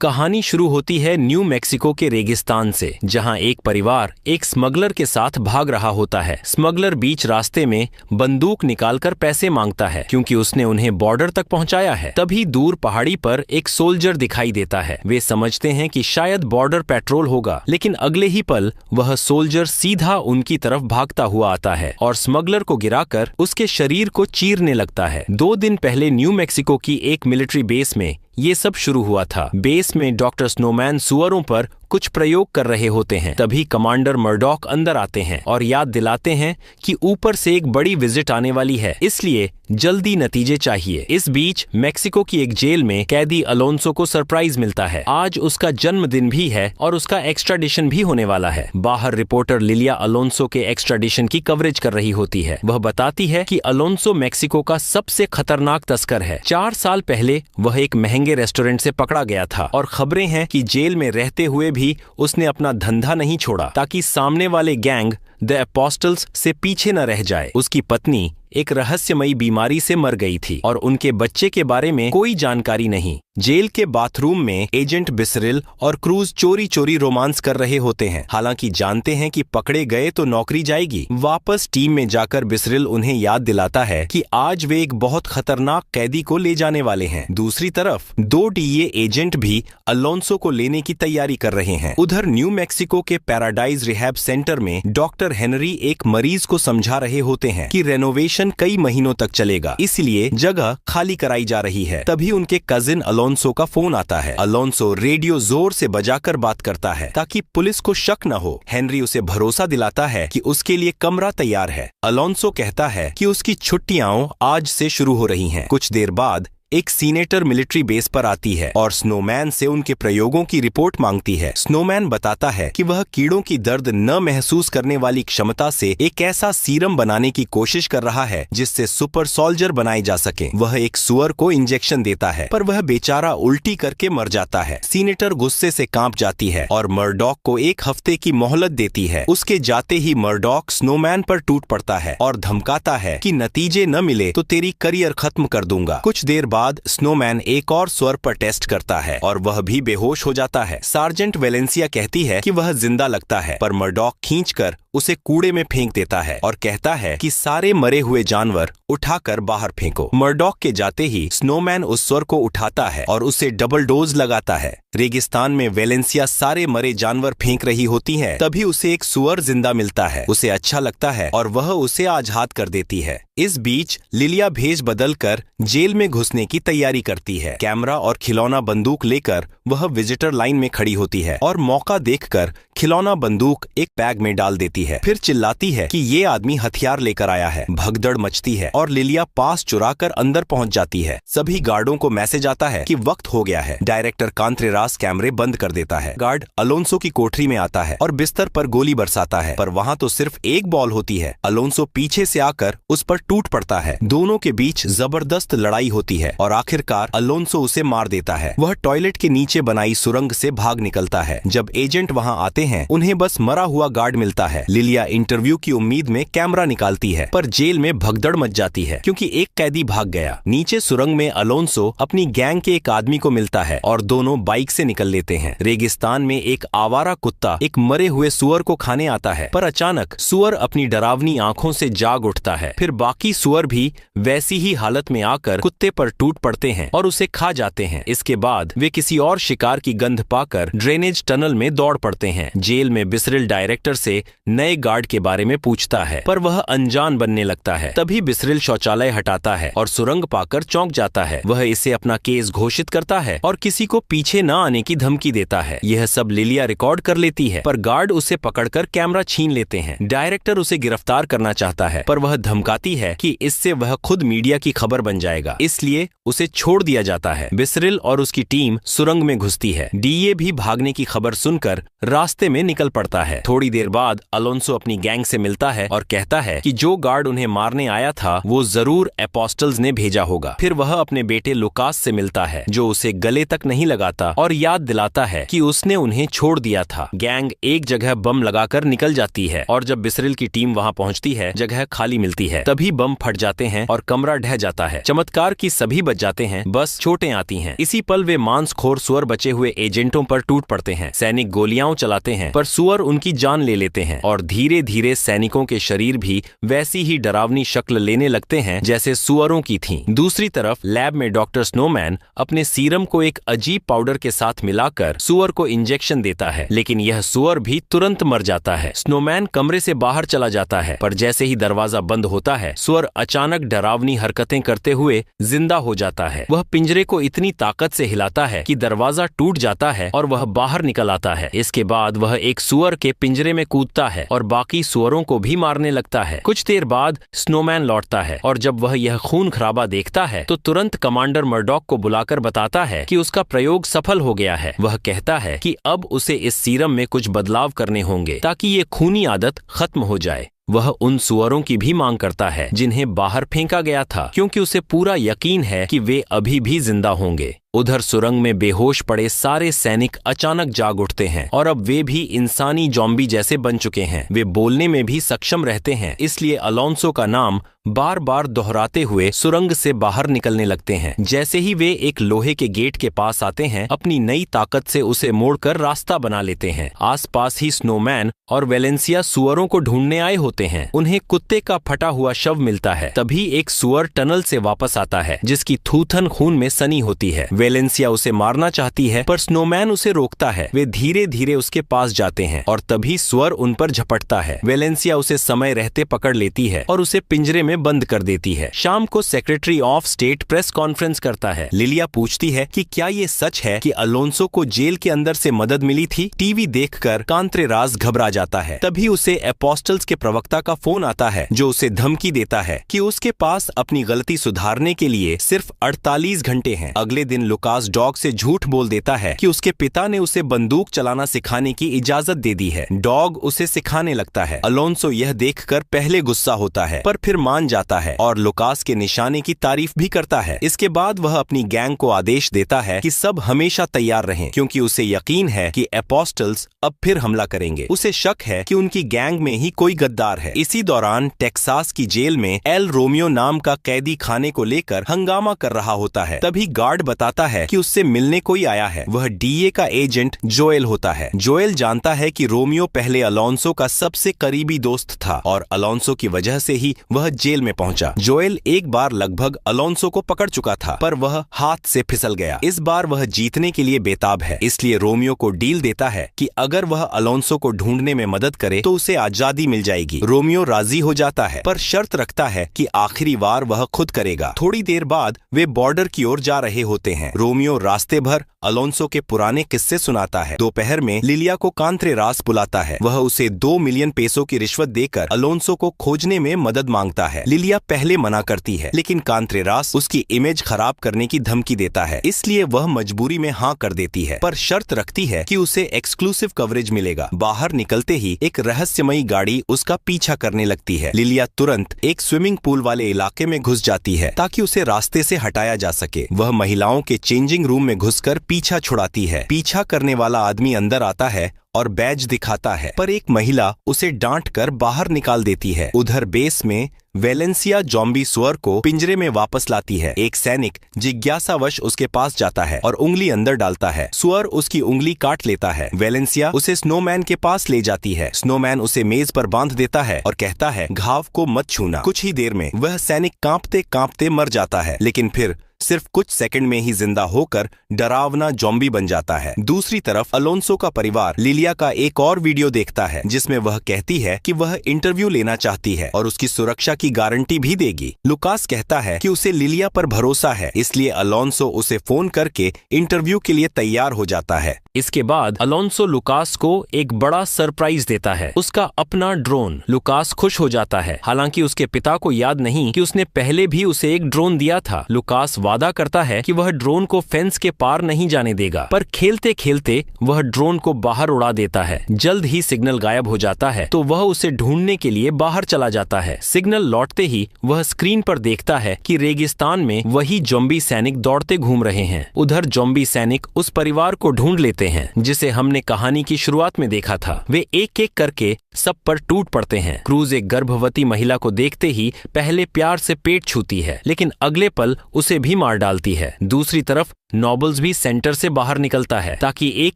कहानी शुरू होती है न्यू मैक्सिको के रेगिस्तान से, जहां एक परिवार एक स्मगलर के साथ भाग रहा होता है। स्मगलर बीच रास्ते में बंदूक निकालकर पैसे मांगता है क्योंकि उसने उन्हें बॉर्डर तक पहुंचाया है। तभी दूर पहाड़ी पर एक सोल्जर दिखाई देता है। वे समझते हैं कि शायद बॉर्डर पेट्रोल होगा, लेकिन अगले ही पल वह सोल्जर सीधा उनकी तरफ भागता हुआ आता है और स्मगलर को गिराकर उसके शरीर को चीरने लगता है। 2 दिन पहले न्यू मैक्सिको की एक मिलिट्री बेस में ये सब शुरू हुआ था। बेस में डॉक्टर स्नोमैन सुअरों पर कुछ प्रयोग कर रहे होते हैं। तभी कमांडर मर्डॉक अंदर आते हैं और याद दिलाते हैं कि ऊपर से एक बड़ी विजिट आने वाली है, इसलिए जल्दी नतीजे चाहिए। इस बीच मैक्सिको की एक जेल में कैदी अलोंसो को सरप्राइज मिलता है। आज उसका जन्मदिन भी है और उसका एक्स्ट्राडिशन भी होने वाला है। बाहर रिपोर्टर लिलिया अलोंसो के एक्स्ट्राडिशन की कवरेज कर रही होती है। वह बताती है कि अलोंसो मैक्सिको का सबसे खतरनाक तस्कर है। 4 साल पहले वह एक महंगे रेस्टोरेंट से पकड़ा गया था और खबरें हैं कि जेल में रहते हुए भी उसने अपना धंधा नहीं छोड़ा ताकि सामने वाले गैंग द एपोस्टल्स से पीछे न रह जाए। उसकी पत्नी एक रहस्यमयी बीमारी से मर गई थी और उनके बच्चे के बारे में कोई जानकारी नहीं। जेल के बाथरूम में एजेंट बिसरिल और क्रूज चोरी चोरी रोमांस कर रहे होते हैं। हालांकि जानते हैं कि पकड़े गए तो नौकरी जाएगी। वापस टीम में जाकर बिसरिल उन्हें याद दिलाता है कि आज वे एक बहुत खतरनाक कैदी को ले जाने वाले हैं। दूसरी तरफ 2 डीए एजेंट भी अलोंसो को लेने की तैयारी कर रहे हैं। उधर न्यू मैक्सिको के पैराडाइज रिहैब सेंटर में डॉक्टर हेनरी एक मरीज को समझा रहे होते हैं कि रेनोवेशन कई महीनों तक चलेगा, इसलिए जगह खाली कराई जा रही है। तभी उनके कजिन अलोंसो का फोन आता है। अलोंसो रेडियो जोर से बजाकर बात करता है ताकि पुलिस को शक न हो। हेनरी उसे भरोसा दिलाता है कि उसके लिए कमरा तैयार है। अलोंसो कहता है कि उसकी छुट्टियां आज से शुरू हो रही हैं। कुछ देर बाद एक सीनेटर मिलिट्री बेस पर आती है और स्नोमैन से उनके प्रयोगों की रिपोर्ट मांगती है। स्नोमैन बताता है कि वह कीड़ों की दर्द न महसूस करने वाली क्षमता से एक ऐसा सीरम बनाने की कोशिश कर रहा है जिससे सुपर सोल्जर बनाए जा सके। वह एक सुअर को इंजेक्शन देता है पर वह बेचारा उल्टी करके मर जाता है। सीनेटर गुस्से से कांप जाती है और मर्डॉक को 1 हफ्ते की मोहलत देती है। उसके जाते ही मर्डॉक स्नोमैन पर टूट पड़ता है और धमकाता है कि नतीजे न मिले तो तेरी करियर खत्म कर दूंगा। कुछ देर बाद स्नोमैन एक और स्वर पर टेस्ट करता है और वह भी बेहोश हो जाता है। सार्जेंट वेलेंसिया कहती है कि वह जिंदा लगता है, पर मर्डॉक खींचकर उसे कूड़े में फेंक देता है और कहता है कि सारे मरे हुए जानवर उठाकर बाहर फेंको। मर्डॉक के जाते ही स्नोमैन उस स्वर को उठाता है और उसे डबल डोज लगाता है। रेगिस्तान में वेलेंसिया सारे मरे जानवर फेंक रही होती है। तभी उसे एक सुअर जिंदा मिलता है। उसे अच्छा लगता है और वह उसे आजाद कर देती है। इस बीच लिलिया भेष बदलकर जेल में घुसने की तैयारी करती है। कैमरा और खिलौना बंदूक लेकर वह विजिटर लाइन में खड़ी होती है और मौका देखकर खिलौना बंदूक एक बैग में डाल देती है। फिर चिल्लाती है कि ये आदमी हथियार लेकर आया है। भगदड़ मचती है और लिलिया पास चुराकर अंदर पहुंच जाती है। सभी गार्डों को मैसेज आता है कि वक्त हो गया है। डायरेक्टर कांत्रेरास कैमरे बंद कर देता है। गार्ड अलोंसो की कोठरी में आता है और बिस्तर पर गोली बरसाता है, पर वहाँ तो सिर्फ एक बॉल होती है। अलोंसो पीछे से आकर उस पर टूट पड़ता है। दोनों के बीच जबरदस्त लड़ाई होती है और आखिरकार अलोंसो उसे मार देता है। वह टॉयलेट के नीचे बनाई सुरंग से भाग निकलता है। जब एजेंट वहाँ आते हैं, उन्हें बस मरा हुआ गार्ड मिलता है। लिलिया इंटरव्यू की उम्मीद में कैमरा निकालती है, पर जेल में भगदड़ मच जाती है क्योंकि एक कैदी भाग गया। नीचे सुरंग में अलोंसो अपनी गैंग के एक आदमी को मिलता है और दोनों बाइक से निकल लेते हैं। रेगिस्तान में एक आवारा कुत्ता एक मरे हुए सुअर को खाने आता है, पर अचानक सुअर अपनी डरावनी आंखों से जाग उठता है। फिर बाकी सुअर भी वैसी ही हालत में आकर कुत्ते पर टूट पड़ते हैं और उसे खा जाते हैं। इसके बाद वे किसी और शिकार की गंध पाकर ड्रेनेज टनल में दौड़ पड़ते हैं। जेल में बिसरिल डायरेक्टर से नए गार्ड के बारे में पूछता है, पर वह अनजान बनने लगता है। तभी बिसरिल शौचालय हटाता है और सुरंग पाकर चौंक जाता है। वह इसे अपना केस घोषित करता है और किसी को पीछे न आने की धमकी देता है। यह सब लिलिया रिकॉर्ड कर लेती है, पर गार्ड उसे पकड़कर कैमरा छीन लेते हैं। डायरेक्टर उसे गिरफ्तार करना चाहता है, पर वह धमकाती है कि इससे वह खुद मीडिया की खबर बन जाएगा, इसलिए उसे छोड़ दिया जाता है। बिसरिल और उसकी टीम सुरंग में घुसती है। डीए भी भागने की खबर सुनकर रास्ते रास्ते में निकल पड़ता है। थोड़ी देर बाद अलोंसो अपनी गैंग से मिलता है और कहता है कि जो गार्ड उन्हें मारने आया था वो जरूर एपोस्टल्स ने भेजा होगा। फिर वह अपने बेटे लुकास से मिलता है जो उसे गले तक नहीं लगाता और याद दिलाता है कि उसने उन्हें छोड़ दिया था। गैंग एक जगह बम लगाकर निकल जाती है और जब बिसरिल की टीम वहां पहुंचती है जगह खाली मिलती है। तभी बम फट जाते हैं और कमरा ढह जाता है। चमत्कार की सभी बच जाते हैं, बस चोटें आती हैं। इसी पल वे मांसखोर सुअर बचे हुए एजेंटों पर टूट पड़ते हैं। सैनिक गोलियां चलाते हैं पर सुअर उनकी जान ले लेते हैं और धीरे धीरे सैनिकों के शरीर भी वैसी ही डरावनी शक्ल लेने लगते हैं जैसे सुअरों की थीं। दूसरी तरफ लैब में डॉक्टर स्नोमैन अपने सीरम को एक अजीब पाउडर के साथ मिलाकर सुअर को इंजेक्शन देता है, लेकिन यह सुअर भी तुरंत मर जाता है। स्नोमैन कमरे से बाहर चला जाता है पर जैसे ही दरवाजा बंद होता है सुअर अचानक डरावनी हरकतें करते हुए जिंदा हो जाता है। वह पिंजरे को इतनी ताकत से हिलाता है कि दरवाजा टूट जाता है और वह बाहर निकल आता है। इसके बाद वह एक सुअर के पिंजरे में कूदता है और बाकी सुअरों को भी मारने लगता है। कुछ देर बाद स्नोमैन लौटता है और जब वह यह खून खराबा देखता है तो तुरंत कमांडर मर्डॉक को बुलाकर बताता है कि उसका प्रयोग सफल हो गया है। वह कहता है कि अब उसे इस सीरम में कुछ बदलाव करने होंगे ताकि ये खूनी आदत खत्म हो जाए। वह उन सुअरों की भी मांग करता है जिन्हें बाहर फेंका गया था, क्योंकि उसे पूरा यकीन है कि वे अभी भी जिंदा होंगे। उधर सुरंग में बेहोश पड़े सारे सैनिक अचानक जाग उठते हैं और अब वे भी इंसानी जॉम्बी जैसे बन चुके हैं। वे बोलने में भी सक्षम रहते हैं, इसलिए अलोंसो का नाम बार बार दोहराते हुए सुरंग से बाहर निकलने लगते हैं। जैसे ही वे एक लोहे के गेट के पास आते हैं अपनी नई ताकत से उसे मोड़कर रास्ता बना लेते हैं। आसपास ही स्नोमैन और वेलेंसिया सुअरों को ढूंढने आए होते हैं। उन्हें कुत्ते का फटा हुआ शव मिलता है। तभी एक सुअर टनल से वापस आता है जिसकी थूथन खून में सनी होती है। वेलेंसिया उसे मारना चाहती है पर स्नोमैन उसे रोकता है। वे धीरे धीरे उसके पास जाते हैं और तभी सुअर उन पर झपटता है। वेलेंसिया उसे समय रहते पकड़ लेती है और उसे पिंजरे में बंद कर देती है। शाम को secretary of state press conference करता है। लिलिया पूछती है कि क्या ये सच है कि अलोंसो को जेल के अंदर से मदद मिली थी। टीवी देखकर कांत्रेरास घबरा जाता है। तभी उसे एपोस्टल्स के प्रवक्ता का फोन आता है जो उसे धमकी देता है कि उसके पास अपनी गलती सुधारने के लिए सिर्फ 48 घंटे हैं। अगले दिन लुकास डॉग से झूठ बोल देता है कि उसके पिता ने उसे बंदूक चलाना सिखाने की इजाजत दे दी है। डॉग उसे सिखाने लगता है। अलोंसो यह देखकर पहले गुस्सा होता है पर फिर मान जाता है और लुकास के निशाने की तारीफ भी करता है। इसके बाद वह अपनी गैंग को आदेश देता है कि सब हमेशा तैयार रहें, क्योंकि उसे यकीन है कि एपोस्टल्स अब फिर हमला करेंगे। उसे शक है कि उनकी गैंग में ही कोई गद्दार है। इसी दौरान टेक्सास की जेल में एल रोमियो नाम का कैदी खाने को लेकर हंगामा कर रहा होता है। तभी गार्ड बताता है कि उससे मिलने कोई आया है। वह डीए का एजेंट जोएल होता है। जोएल जानता है कि रोमियो पहले अलोंसो का सबसे करीबी दोस्त था और अलोंसो की वजह से ही वह जेल में पहुंचा। जोएल एक बार लगभग अलोंसो को पकड़ चुका था पर वह हाथ से फिसल गया। इस बार वह जीतने के लिए बेताब है, इसलिए रोमियो को डील देता है कि अगर वह अलोंसो को ढूंढने में मदद करे तो उसे आजादी मिल जाएगी। रोमियो राजी हो जाता है पर शर्त रखता है कि आखिरी वार वह खुद करेगा। थोड़ी देर बाद वे बॉर्डर की ओर जा रहे होते हैं। रोमियो रास्ते भर अलोंसो के पुराने किस्से सुनाता है। दोपहर में लिलिया को कांत्रेरास बुलाता है। वह उसे 2 मिलियन पेसो की रिश्वत देकर अलोंसो को खोजने में मदद मांगता है। लिलिया पहले मना करती है लेकिन कांत्रेरास उसकी इमेज खराब करने की धमकी देता है, इसलिए वह मजबूरी में हाँ कर देती है पर शर्त रखती है कि उसे एक्सक्लूसिव कवरेज मिलेगा। बाहर निकलते ही एक रहस्यमयी गाड़ी उसका पीछा करने लगती है। लिलिया तुरंत एक स्विमिंग पूल वाले इलाके में घुस जाती है ताकि उसे रास्ते से हटाया जा सके। वह महिलाओं के चेंजिंग रूम में घुसकर पीछा छुड़ाती है। पीछा करने वाला आदमी अंदर आता है और बैज दिखाता है पर एक महिला उसे डांट कर बाहर निकाल देती है। उधर बेस में वेलेंसिया जॉम्बी सुअर को पिंजरे में वापस लाती है। एक सैनिक जिज्ञासावश उसके पास जाता है और उंगली अंदर डालता है। सुअर उसकी उंगली काट लेता है। वेलेंसिया उसे स्नोमैन के पास ले जाती है। स्नोमैन उसे मेज पर बांध देता है और कहता है घाव को मत छूना। कुछ ही देर में वह सैनिक कांपते कांपते मर जाता है, लेकिन फिर सिर्फ कुछ सेकंड में ही जिंदा होकर डरावना जॉम्बी बन जाता है। दूसरी तरफ अलोंसो का परिवार लिलिया का एक और वीडियो देखता है जिसमें वह कहती है कि वह इंटरव्यू लेना चाहती है और उसकी सुरक्षा की गारंटी भी देगी। लुकास कहता है कि उसे लिलिया पर भरोसा है, इसलिए अलोंसो उसे फोन करके इंटरव्यू के लिए तैयार हो जाता है। इसके बाद अलोन्सो लुकास को एक बड़ा सरप्राइज देता है, उसका अपना ड्रोन। लुकास खुश हो जाता है, हालांकि उसके पिता को याद नहीं कि उसने पहले भी उसे एक ड्रोन दिया था। लुकास वादा करता है कि वह ड्रोन को फेंस के पार नहीं जाने देगा, पर खेलते खेलते वह ड्रोन को बाहर उड़ा देता है। जल्द ही सिग्नल गायब हो जाता है तो वह उसे ढूंढने के लिए बाहर चला जाता है। सिग्नल लौटते ही वह स्क्रीन पर देखता है कि रेगिस्तान में वही ज़ॉम्बी सैनिक दौड़ते घूम रहे हैं। उधर ज़ॉम्बी सैनिक उस परिवार को ढूंढ लेते हैं जिसे हमने कहानी की शुरुआत में देखा था। वे एक एक करके सब पर टूट पड़ते हैं। क्रूज एक गर्भवती महिला को देखते ही पहले प्यार से पेट छूती है, लेकिन अगले पल उसे भी मार डालती है। दूसरी तरफ नॉबल्स भी सेंटर से बाहर निकलता है ताकि एक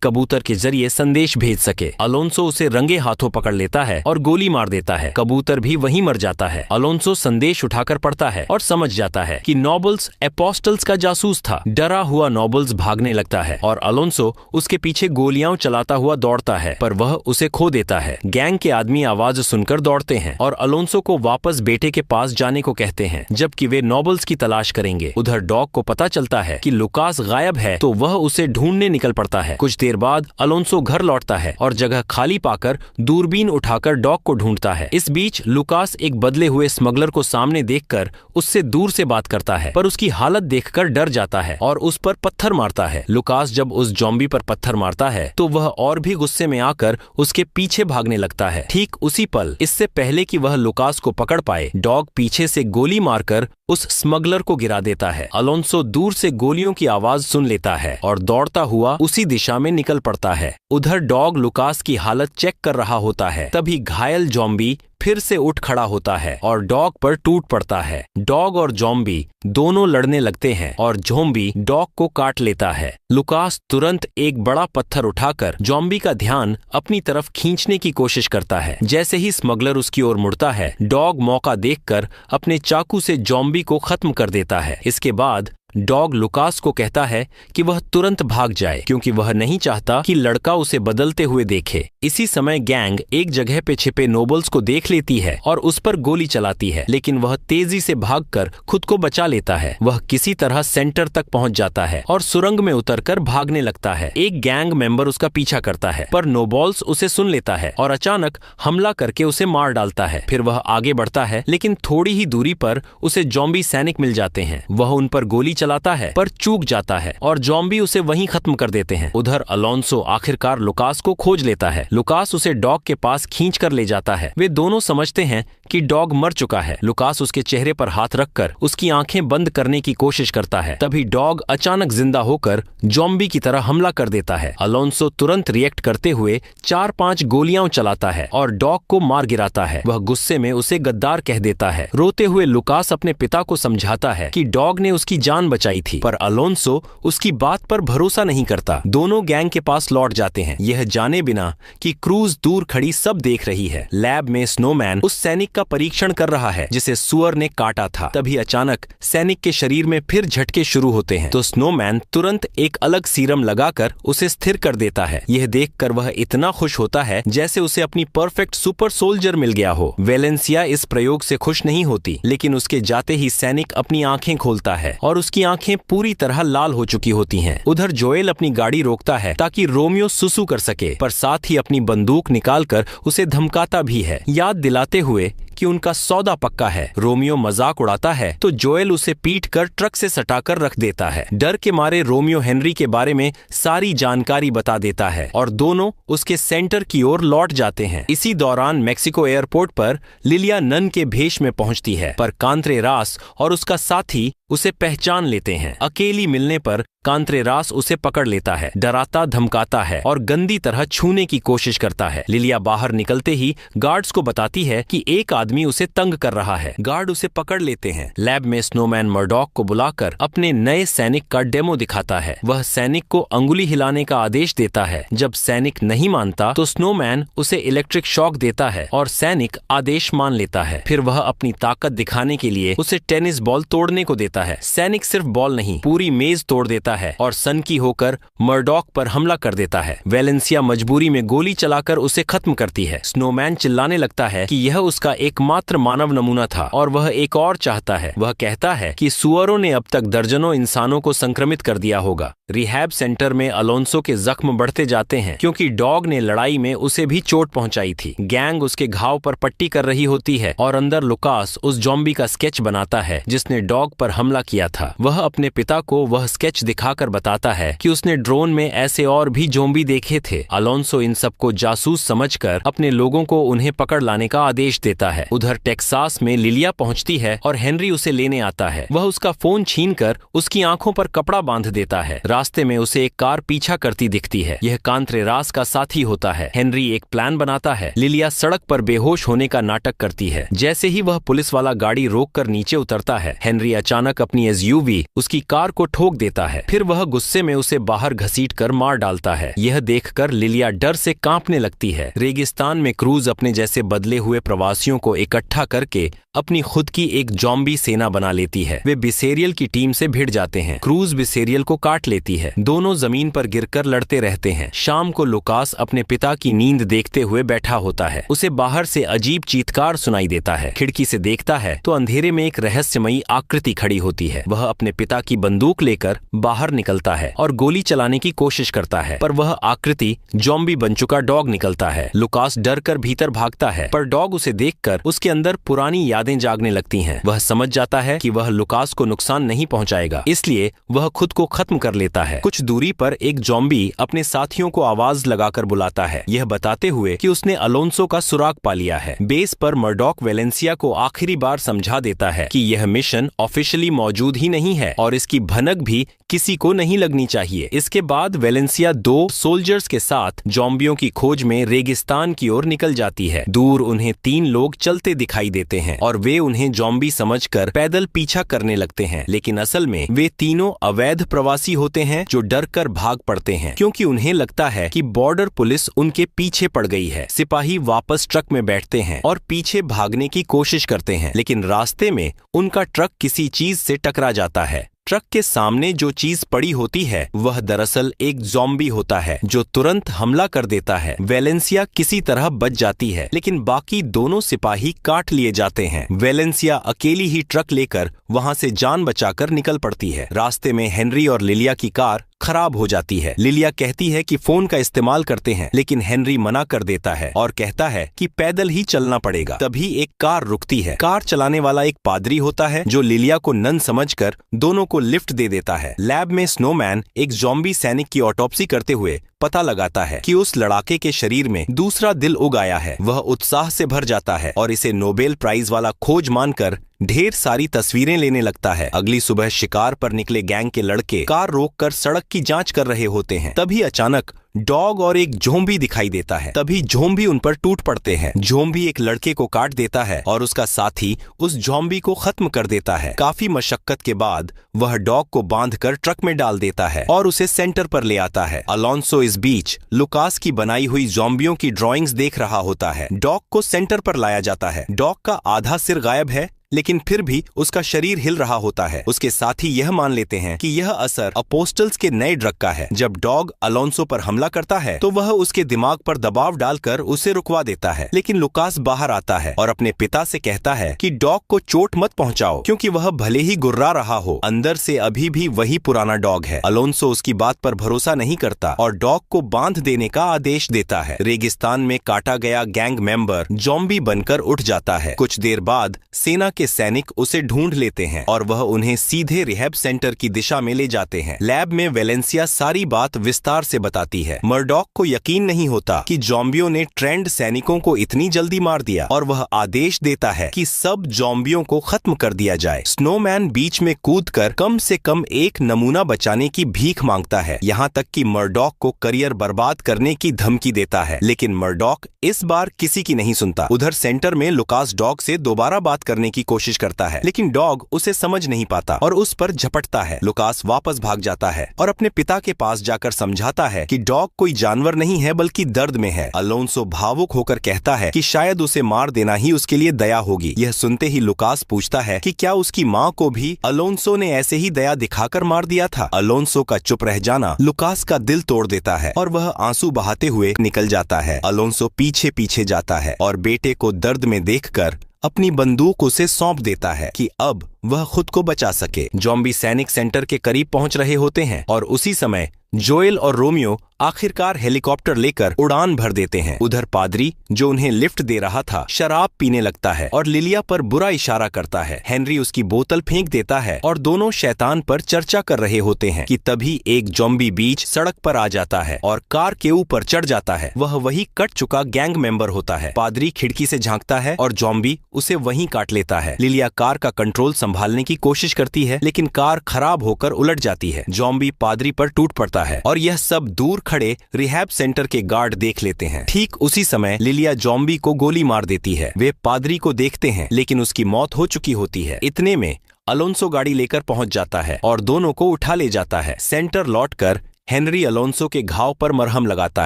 कबूतर के जरिए संदेश भेज सके। अलोन्सो उसे रंगे हाथों पकड़ लेता है और गोली मार देता है। कबूतर भी वहीं मर जाता है। अलोन्सो संदेश उठाकर पढ़ता है और समझ जाता है कि नॉबल्स एपोस्टल्स का जासूस था। डरा हुआ नॉबल्स भागने लगता है और अलोन्सो उसके पीछे गोलियां चलाता हुआ दौड़ता है, पर वह उसे खो देता है। गैंग के आदमी आवाज सुनकर दौड़ते हैं और अलोन्सो को वापस बेटे के पास जाने को कहते हैं, जबकि वे नॉबल्स की तलाश करेंगे। उधर डॉग को पता चलता है कि लुकास गायब है तो वह उसे ढूंढने निकल पड़ता है। कुछ देर बाद अलोन्सो घर लौटता है और जगह खाली पाकर दूरबीन उठाकर डॉग को ढूंढता है। इस बीच लुकास एक बदले हुए स्मगलर को सामने देखकर उससे दूर से बात करता है, पर उसकी हालत देखकर डर जाता है और उस पर पत्थर मारता है। लुकास जब उस ज़ॉम्बी पर पत्थर मारता है तो वह और भी गुस्से में आकर उसके पीछे भागने लगता है। ठीक उसी पल, इससे पहले कि वह लुकास को पकड़ पाए, डॉग पीछे से गोली मारकर उस स्मगलर को गिरा देता है। अलोन्सो दूर से गोलियों की आवाज सुन लेता है और दौड़ता हुआ उसी दिशा में निकल पड़ता है। उधर डॉग लुकास की हालत चेक कर रहा होता है। तभी घायल ज़ॉम्बी फिर से उठ खड़ा होता है और डॉग पर टूट पड़ता है। डॉग और ज़ॉम्बी दोनों लड़ने लगते हैं और ज़ॉम्बी डॉग को काट लेता है। लुकास तुरंत एक बड़ा पत्थर उठाकर ज़ॉम्बी का ध्यान अपनी तरफ खींचने की कोशिश करता है। जैसे ही स्मगलर उसकी ओर मुड़ता है, डॉग मौका देखकर अपने चाकू से ज़ॉम्बी को खत्म कर देता है। इसके बाद डॉग लुकास को कहता है कि वह तुरंत भाग जाए, क्योंकि वह नहीं चाहता कि लड़का उसे बदलते हुए देखे। इसी समय गैंग एक जगह पे छिपे नोबल्स को देख लेती है और उस पर गोली चलाती है, लेकिन वह तेजी से भागकर खुद को बचा लेता है। वह किसी तरह सेंटर तक पहुंच जाता है और सुरंग में उतरकर भागने लगता है। एक गैंग मेंबर उसका पीछा करता है, पर नोबल्स उसे सुन लेता है और अचानक हमला करके उसे मार डालता है। फिर वह आगे बढ़ता है, लेकिन थोड़ी ही दूरी पर उसे ज़ॉम्बी सैनिक मिल जाते हैं। वह उन पर गोली चलाता है, पर चूक जाता है और ज़ॉम्बी उसे वहीं खत्म कर देते हैं। उधर अलोन्सो आखिरकार लुकास को खोज लेता है। लुकास उसे डॉग के पास खींच कर ले जाता है। वे दोनों समझते हैं कि डॉग मर चुका है। लुकास उसके चेहरे पर हाथ रखकर उसकी आंखें बंद करने की कोशिश करता है। तभी डॉग अचानक जिंदा होकर ज़ॉम्बी की तरह हमला कर देता है। अलोन्सो तुरंत रिएक्ट करते हुए 4-5 गोलियां चलाता है और डॉग को मार गिराता है। वह गुस्से में उसे गद्दार कह देता है। रोते हुए लुकास अपने पिता को समझाता है कि डॉग ने उसकी जान बचाई थी, पर अलोन्सो उसकी बात पर भरोसा नहीं करता। दोनों गैंग के पास लौट जाते हैं, यह जाने बिना कि क्रूज दूर खड़ी सब देख रही है। लैब में स्नोमैन उस सैनिक का परीक्षण कर रहा है जिसे सुअर ने काटा था। तभी अचानक सैनिक के शरीर में फिर झटके शुरू होते हैं, तो स्नोमैन तुरंत एक अलग सीरम लगाकर उसे स्थिर कर देता है। यह देखकर वह इतना खुश होता है जैसे उसे अपनी परफेक्ट सुपर सोल्जर मिल गया हो। वेलेंसिया इस प्रयोग से खुश नहीं होती, लेकिन उसके जाते ही सैनिक अपनी आंखें खोलता है और उसकी आंखें पूरी तरह लाल हो चुकी होती हैं। उधर जोएल अपनी गाड़ी रोकता है ताकि रोमियो सुसु कर सके, पर साथ ही अपनी बंदूक निकालकर उसे धमकाता भी है, याद दिलाते हुए कि उनका सौदा पक्का है। रोमियो मजाक उड़ाता है तो जोएल उसे पीट कर ट्रक से सटाकर रख देता है। डर के मारे रोमियो हेनरी के बारे में सारी जानकारी बता देता है और दोनों उसके सेंटर की ओर लौट जाते हैं। इसी दौरान मेक्सिको एयरपोर्ट पर लिलिया नन के भेष में पहुंचती है, पर कांत्रेरास और उसका साथी उसे पहचान लेते हैं। अकेली मिलने पर कांत्रेरास उसे पकड़ लेता है, डराता धमकाता है और गंदी तरह छूने की कोशिश करता है। लिलिया बाहर निकलते ही गार्ड्स को बताती है कि एक आदमी उसे तंग कर रहा है। गार्ड उसे पकड़ लेते हैं। लैब में स्नोमैन मर्डॉक को बुलाकर अपने नए सैनिक का डेमो दिखाता है। वह सैनिक को अंगुली हिलाने का आदेश देता है। जब सैनिक नहीं मानता तो स्नोमैन उसे इलेक्ट्रिक शॉक देता है और सैनिक आदेश मान लेता है। फिर वह अपनी ताकत दिखाने के लिए उसे टेनिस बॉल तोड़ने को देता है। सैनिक सिर्फ बॉल नहीं, पूरी मेज तोड़ देता है और सनकी होकर मर्डॉक पर हमला कर देता है। वेलेंसिया मजबूरी में गोली चलाकर उसे खत्म करती है। स्नोमैन चिल्लाने लगता है कि यह उसका एकमात्र मानव नमूना था और वह एक और चाहता है। वह कहता है कि सुअरों ने अब तक दर्जनों इंसानों को संक्रमित कर दिया होगा। रिहैब सेंटर में अलोंसो के जख्म बढ़ते जाते हैं क्योंकि डॉग ने लड़ाई में उसे भी चोट पहुंचाई थी। गैंग उसके घाव पर पट्टी कर रही होती है और अंदर लुकास उस ज़ॉम्बी का स्केच बनाता है जिसने डॉग पर हमला किया था। वह अपने पिता को वह स्केच दिखाकर बताता है कि उसने ड्रोन में ऐसे और भी ज़ॉम्बी देखे थे। अलोंसो इन सबको जासूस समझकर अपने लोगों को उन्हें पकड़ लाने का आदेश देता है। उधर टेक्सास में लिलिया पहुंचती है और हेनरी उसे लेने आता है। वह उसका फोन छीनकर उसकी आंखों पर कपड़ा बांध देता है। रास्ते में उसे एक कार पीछा करती दिखती है। यह कांत्रेरास का साथी होता है। हेनरी एक प्लान बनाता है। लिलिया सड़क पर बेहोश होने का नाटक करती है। जैसे ही वह पुलिस वाला गाड़ी रोककर नीचे उतरता है, हेनरी अचानक अपनी एसयूवी उसकी कार को ठोक देता है। फिर वह गुस्से में उसे बाहर घसीटकर मार डालता है। यह देखकर लिलिया डर से कांपने लगती है। रेगिस्तान में क्रूज अपने जैसे बदले हुए प्रवासियों को इकट्ठा करके अपनी खुद की एक ज़ॉम्बी सेना बना लेती है। वे बिसेरियल की टीम से भिड़ जाते हैं। क्रूज बिसेरियल को काट लेती है। दोनों जमीन पर गिरकर लड़ते रहते हैं। शाम को लुकास अपने पिता की नींद देखते हुए बैठा होता है। उसे बाहर से अजीब चीत्कार सुनाई देता है। खिड़की से देखता है तो अंधेरे में एक रहस्यमयी आकृति खड़ी होती है। वह अपने पिता की बंदूक लेकर बाहर निकलता है और गोली चलाने की कोशिश करता है, पर वह आकृति ज़ॉम्बी बन चुका डॉग निकलता है। लुकास डर कर भीतर भागता है, पर डॉग उसे देखकर उसके अंदर पुरानी यादें जागने लगती हैं। वह समझ जाता है कि वह लुकास को नुकसान नहीं पहुंचाएगा, इसलिए वह खुद को खत्म कर लेता है। कुछ दूरी पर एक ज़ॉम्बी अपने साथियों को आवाज लगाकर बुलाता है, यह बताते हुए कि उसने अलोंसो का सुराग पा लिया है। बेस पर मर्डॉक वेलेंसिया को आखिरी बार समझा देता है कि यह मिशन ऑफिशियली मौजूद ही नहीं है और इसकी भनक भी किसी को नहीं लगनी चाहिए। इसके बाद वेलेंसिया 2 सोल्जर्स के साथ ज़ॉम्बियों की खोज में रेगिस्तान की ओर निकल जाती है। दूर उन्हें 3 लोग चलते दिखाई देते हैं और वे उन्हें ज़ॉम्बी समझकर पैदल पीछा करने लगते हैं, लेकिन असल में वे तीनों अवैध प्रवासी होते हैं जो डर कर भाग पड़ते हैं क्योंकि उन्हें लगता है कि बॉर्डर पुलिस उनके पीछे पड़ गई है। सिपाही वापस ट्रक में बैठते हैं और पीछे भागने की कोशिश करते हैं, लेकिन रास्ते में उनका ट्रक किसी चीज से टकरा जाता है। ट्रक के सामने जो चीज पड़ी होती है वह दरअसल एक ज़ॉम्बी होता है जो तुरंत हमला कर देता है। वेलेंसिया किसी तरह बच जाती है, लेकिन बाकी दोनों सिपाही काट लिए जाते हैं। वेलेंसिया अकेली ही ट्रक लेकर वहां से जान बचाकर निकल पड़ती है। रास्ते में हेनरी और लिलिया की कार खराब हो जाती है। लिलिया कहती है कि फोन का इस्तेमाल करते हैं, लेकिन हेनरी मना कर देता है और कहता है कि पैदल ही चलना पड़ेगा। तभी एक कार रुकती है। कार चलाने वाला एक पादरी होता है जो लिलिया को नन समझकर दोनों को लिफ्ट दे देता है। लैब में स्नोमैन एक ज़ॉम्बी सैनिक की ऑटोप्सी करते हुए पता लगाता है कि उस लड़ाके के शरीर में दूसरा दिल उग आया है। वह उत्साह से भर जाता है और इसे नोबेल प्राइज वाला खोज मानकर ढेर सारी तस्वीरें लेने लगता है। अगली सुबह शिकार पर निकले गैंग के लड़के कार रोककर सड़क की जांच कर रहे होते हैं। तभी अचानक डॉग और एक ज़ॉम्बी दिखाई देता है। तभी ज़ॉम्बी उन पर टूट पड़ते हैं। ज़ॉम्बी एक लड़के को काट देता है और उसका साथी उस ज़ॉम्बी को खत्म कर देता है। काफी मशक्कत के बाद वह डॉग को बांधकर ट्रक में डाल देता है और उसे सेंटर पर ले आता है। अलोंसो इस बीच लुकास की बनाई हुई ज़ॉम्बियों की ड्राइंग्स देख रहा होता है। डॉग को सेंटर पर लाया जाता है। डॉग का आधा सिर गायब है, लेकिन फिर भी उसका शरीर हिल रहा होता है। उसके साथी यह मान लेते हैं कि यह असर अपोस्टल्स के नए ड्रग का है। जब डॉग अलोंसो पर हमला करता है तो वह उसके दिमाग पर दबाव डालकर उसे रुकवा देता है, लेकिन लुकास बाहर आता है और अपने पिता से कहता है कि डॉग को चोट मत पहुंचाओ क्योंकि वह भले ही गुर्रा रहा हो, अंदर से अभी भी वही पुराना डॉग है। अलोंसो उसकी बात पर भरोसा नहीं करता और डॉग को बांध देने का आदेश देता है। रेगिस्तान में काटा गया गैंग मेंबर ज़ॉम्बी बनकर उठ जाता है। कुछ देर बाद सेना के सैनिक उसे ढूंढ लेते हैं और वह उन्हें सीधे रिहैब सेंटर की दिशा में ले जाते हैं। लैब में वेलेंसिया सारी बात विस्तार से बताती है। मर्डॉक को यकीन नहीं होता कि ज़ॉम्बियों ने ट्रेंड सैनिकों को इतनी जल्दी मार दिया और वह आदेश देता है कि सब ज़ॉम्बियों को खत्म कर दिया जाए। स्नोमैन बीच में कूदकर कम से कम एक नमूना बचाने की भीख मांगता है, यहाँ तक कि मर्डॉक को करियर बर्बाद करने की धमकी देता है, लेकिन मर्डॉक इस बार किसी की नहीं सुनता। उधर सेंटर में लुकास डॉग से दोबारा बात करने की कोशिश करता है, लेकिन डॉग उसे समझ नहीं पाता और उस पर झपटता है। लुकास वापस भाग जाता है और अपने पिता के पास जाकर समझाता है कि डॉग कोई जानवर नहीं है बल्कि दर्द में है। अलोन्सो भावुक होकर कहता है कि शायद उसे मार देना ही उसके लिए दया होगी। यह सुनते ही लुकास पूछता है कि क्या उसकी माँ को भी अलोन्सो ने ऐसे ही दया दिखाकर मार दिया था। अलोन्सो का चुप रह जाना लुकास का दिल तोड़ देता है और वह आंसू बहाते हुए निकल जाता है। अलोन्सो पीछे पीछे जाता है और बेटे को दर्द में देखकर अपनी बंदूक उसे सौंप देता है कि अब वह खुद को बचा सके। जॉम्बी सैनिक सेंटर के करीब पहुंच रहे होते हैं और उसी समय जोएल और रोमियो आखिरकार हेलीकॉप्टर लेकर उड़ान भर देते हैं। उधर पादरी जो उन्हें लिफ्ट दे रहा था शराब पीने लगता है और लिलिया पर बुरा इशारा करता है। हेनरी उसकी बोतल फेंक देता है और दोनों शैतान पर चर्चा कर रहे होते हैं कि तभी एक जॉम्बी बीच सड़क पर आ जाता है और कार के ऊपर चढ़ जाता है। वह वही कट चुका गैंग मेंबर होता है। पादरी खिड़की से झांकता है और जॉम्बी उसे वहीं काट लेता है। लिलिया कार का कंट्रोल संभालने की कोशिश करती है, लेकिन कार खराब होकर उलट जाती है। जॉम्बी पादरी पर टूट पड़ता है और यह सब दूर खड़े रिहैब सेंटर के गार्ड देख लेते हैं। ठीक उसी समय लिलिया जॉम्बी को गोली मार देती है। वे पादरी को देखते हैं, लेकिन उसकी मौत हो चुकी होती है। इतने में अलोन्सो गाड़ी लेकर पहुंच जाता है और दोनों को उठा ले जाता है। सेंटर लौटकर हेनरी अलोन्सो के घाव पर मरहम लगाता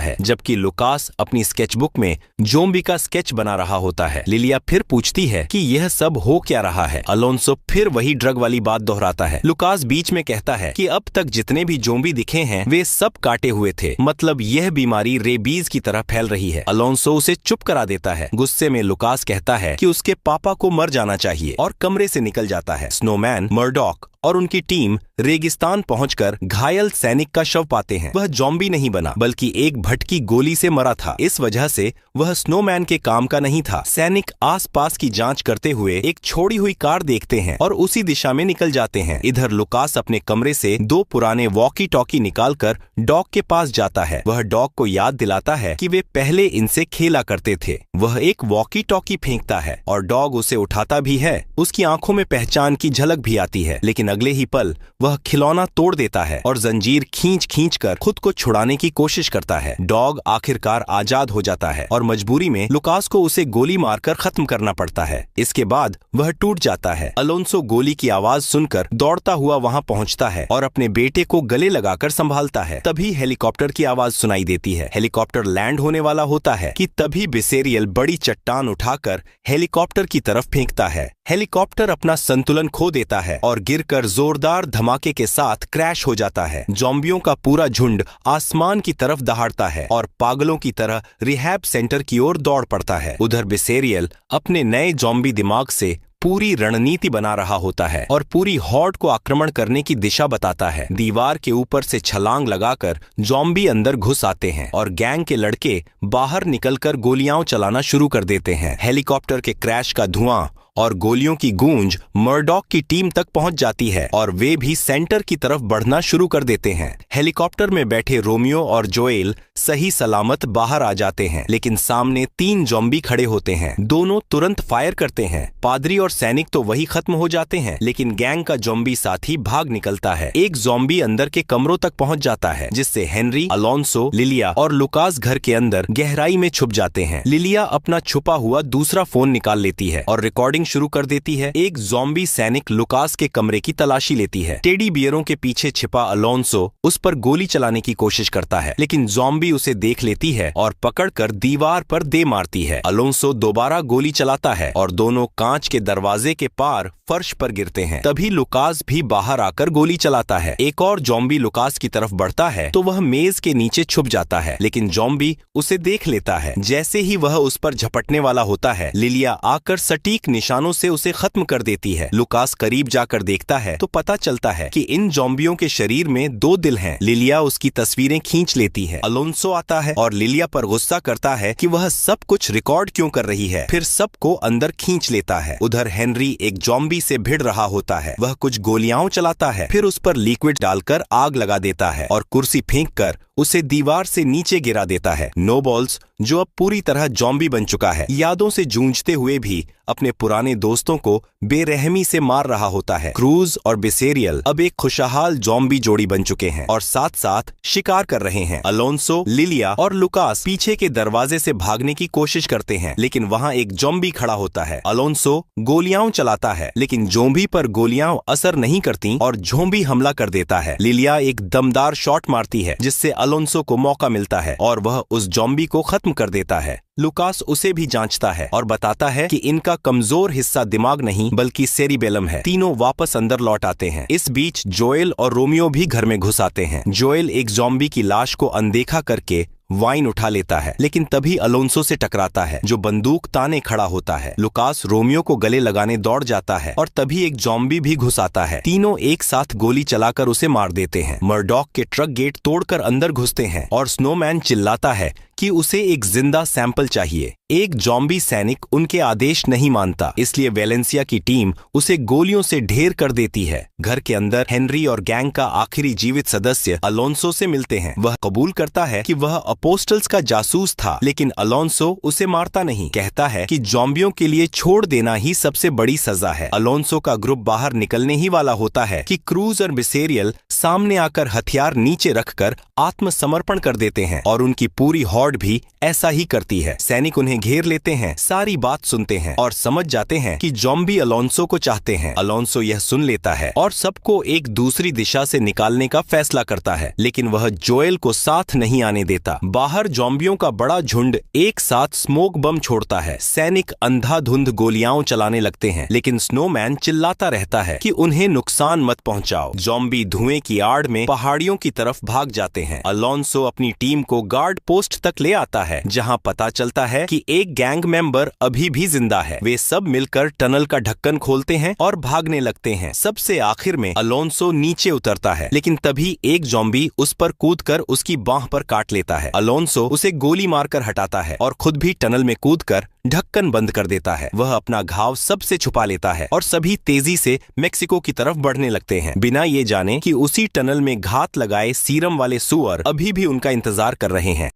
है, जबकि लुकास अपनी स्केचबुक में जोम्बी का स्केच बना रहा होता है। लिलिया फिर पूछती है कि यह सब हो क्या रहा है। अलोन्सो फिर वही ड्रग वाली बात दोहराता है। लुकास बीच में कहता है कि अब तक जितने भी जोम्बी दिखे हैं वे सब काटे हुए थे, मतलब यह बीमारी रेबीज की तरह फैल रही है। अलोन्सो उसे चुप करा देता है। गुस्से में लुकास कहता है कि उसके पापा को मर जाना चाहिए और कमरे से निकल जाता है। स्नोमैन, मर्डॉक और उनकी टीम रेगिस्तान पहुंचकर घायल सैनिक का शव पाते हैं। वह जॉम्बी नहीं बना बल्कि एक भटकी गोली से मरा था। इस वजह से वह स्नोमैन के काम का नहीं था। सैनिक आसपास की जांच करते हुए एक छोड़ी हुई कार देखते हैं और उसी दिशा में निकल जाते हैं। इधर लुकास अपने कमरे से 2 पुराने वॉकी टॉकी निकालकर डॉग के पास जाता है। वह डॉग को याद दिलाता है कि वे पहले इनसे खेला करते थे। वह एक वॉकी टॉकी फेंकता है और डॉग उसे उठाता भी है। उसकी आंखों में पहचान की झलक भी आती है, लेकिन अगले ही पल वह खिलौना तोड़ देता है और जंजीर खींच कर खुद को छुड़ाने की कोशिश करता है। डॉग आखिरकार आजाद हो जाता है और मजबूरी में लुकास को उसे गोली मारकर खत्म करना पड़ता है। इसके बाद वह टूट जाता है। अलोन्सो गोली की आवाज सुनकर दौड़ता हुआ वहां पहुंचता है और अपने बेटे को गले लगाकर संभालता है। तभी हेलीकॉप्टर की आवाज सुनाई देती है। हेलीकॉप्टर लैंड होने वाला होता है कि तभी बिसेरियल बड़ी चट्टान उठाकर हेलीकॉप्टर की तरफ फेंकता है। हेलीकॉप्टर अपना संतुलन खो देता है और गिरकर जोरदार धमाके के साथ क्रैश हो जाता है। जॉम्बियों का पूरा झुंड आसमान की तरफ दहाड़ता है और पागलों की तरह रिहैब सेंटर की ओर दौड़ पड़ता है। उधर बिसेरियल अपने नए जॉम्बी दिमाग से पूरी रणनीति बना रहा होता है और पूरी हॉर्ड को आक्रमण करने की दिशा बताता है। दीवार के ऊपर से छलांग लगाकर जॉम्बी अंदर घुस आते हैं और गैंग के लड़के बाहर निकलकर गोलियां चलाना शुरू कर देते हैं। हेलीकॉप्टर के क्रैश का धुआं और गोलियों की गूंज मर्डॉक की टीम तक पहुंच जाती है और वे भी सेंटर की तरफ बढ़ना शुरू कर देते हैं। हेलीकॉप्टर में बैठे रोमियो और जोएल सही सलामत बाहर आ जाते हैं, लेकिन सामने 3 जॉम्बी खड़े होते हैं। दोनों तुरंत फायर करते हैं। पादरी और सैनिक तो वही खत्म हो जाते हैं, लेकिन गैंग का जॉम्बी साथी भाग निकलता है। एक जॉम्बी अंदर के कमरों तक पहुंच जाता है, जिससे हेनरी, अलोन्सो, लिलिया और लुकास घर के अंदर गहराई में छुप जाते हैं। लिलिया अपना छुपा हुआ दूसरा फोन निकाल लेती है और रिकॉर्डिंग शुरू कर देती है। एक जॉम्बी सैनिक लुकास के कमरे की तलाशी लेती है। टेडी बियरों के पीछे छिपा अलोन्सो उस पर गोली चलाने की कोशिश करता है, लेकिन जॉम्बी उसे देख लेती है और पकड़कर दीवार पर दे मारती है। अलोन्सो दोबारा गोली चलाता है और दोनों कांच के दरवाजे के पार फर्श पर गिरते हैं। तभी लुकास भी बाहर आकर गोली चलाता है। एक और जॉम्बी लुकास की तरफ बढ़ता है तो वह मेज के नीचे छुप जाता है, लेकिन जॉम्बी उसे देख लेता है। जैसे ही वह उस पर झपटने वाला होता है, लिलिया आकर सटीक निशानों से उसे खत्म कर देती है। लुकास करीब जाकर देखता है तो पता चलता है कि इन जॉम्बियों के शरीर में 2 दिल हैं। लिलिया उसकी तस्वीरें खींच लेती है। अलोन्सो आता है और लिलिया पर गुस्सा करता है कि वह सब कुछ रिकॉर्ड क्यों कर रही है, फिर सबको अंदर खींच लेता है। उधर हेनरी एक जॉम्बी से भिड़ रहा होता है। वह कुछ गोलियां चलाता है, फिर उस पर लिक्विड डालकर आग लगा देता है और कुर्सी फेंककर उसे दीवार से नीचे गिरा देता है। नोबॉल्स, जो अब पूरी तरह जॉम्बी बन चुका है, यादों से जूझते हुए भी अपने पुराने दोस्तों को बेरहमी से मार रहा होता है। क्रूज और बिसेरियल अब एक खुशहाल ज़ॉम्बी जोड़ी बन चुके हैं और साथ साथ शिकार कर रहे हैं। अलोंसो, लिलिया और लुकास पीछे के दरवाजे से भागने की कोशिश करते हैं, लेकिन वहाँ एक ज़ॉम्बी खड़ा होता है। अलोंसो गोलियां चलाता है, लेकिन ज़ॉम्बी पर गोलियां असर नहीं करती और ज़ॉम्बी हमला कर देता है। लिलिया एक दमदार शॉट मारती है, जिससे अलोंसो को मौका मिलता है और वह उस ज़ॉम्बी को खत्म कर देता है। लुकास उसे भी जांचता है और बताता है कि इनका कमजोर हिस्सा दिमाग नहीं बल्कि सेरिबेलम है। तीनों वापस अंदर लौट आते हैं। इस बीच जोएल और रोमियो भी घर में घुस आते हैं। जोएल एक ज़ॉम्बी की लाश को अनदेखा करके वाइन उठा लेता है, लेकिन तभी अलोंसो से टकराता है, जो बंदूक ताने खड़ा होता है। लुकास रोमियो को गले लगाने दौड़ जाता है और तभी एक ज़ॉम्बी भी घुस आता है। तीनों एक साथ गोली चलाकर उसे मार देते हैं। मर्डॉक के ट्रक गेट तोड़कर अंदर घुसते हैं और स्नोमैन चिल्लाता है कि उसे एक जिंदा सैंपल चाहिए। एक ज़ॉम्बी सैनिक उनके आदेश नहीं मानता, इसलिए वेलेंसिया की टीम उसे गोलियों से ढेर कर देती है। घर के अंदर हेनरी और गैंग का आखिरी जीवित सदस्य अलोंसो से मिलते हैं। वह कबूल करता है कि वह अपोस्टल्स का जासूस था, लेकिन अलोंसो उसे मारता नहीं। कहता है कि ज़ॉम्बियों के लिए छोड़ देना ही सबसे बड़ी सजा है। अलोंसो का ग्रुप बाहर निकलने ही वाला होता है कि क्रूज और बिसेरियल सामने आकर हथियार नीचे रखकर आत्मसमर्पण कर देते हैं और उनकी पूरी हॉर्ड भी ऐसा ही करती है। सैनिक उन्हें घेर लेते हैं, सारी बात सुनते हैं और समझ जाते हैं कि ज़ॉम्बी अलोंसो को चाहते हैं। अलोंसो यह सुन लेता है और सबको एक दूसरी दिशा से निकालने का फैसला करता है, लेकिन वह जोएल को साथ नहीं आने देता। बाहर ज़ॉम्बियों का बड़ा झुंड एक साथ स्मोक बम छोड़ता है। सैनिक अंधाधुंध गोलियां चलाने लगते हैं, लेकिन स्नोमैन चिल्लाता रहता है कि उन्हें नुकसान मत पहुंचाओ। ज़ॉम्बी धुएं की आड़ में पहाड़ियों की तरफ भाग जाते हैं। अलोंसो अपनी टीम को गार्ड पोस्ट तक ले आता है, जहां पता चलता है कि एक गैंग मेंबर अभी भी जिंदा है। वे सब मिलकर टनल का ढक्कन खोलते हैं और भागने लगते हैं। सबसे आखिर में अलोंसो नीचे उतरता है, लेकिन तभी एक ज़ॉम्बी उस पर कूदकर उसकी बांह पर काट लेता है। अलोंसो उसे गोली मारकर हटाता है और खुद भी टनल में कूदकर ढक्कन बंद कर देता है। वह अपना घाव सबसे छुपा लेता है और सभी तेजी से मेक्सिको की तरफ बढ़ने लगते हैं, बिना ये जाने कि उसी टनल में घात लगाए सीरम वाले सुअर अभी भी उनका इंतजार कर रहे हैं।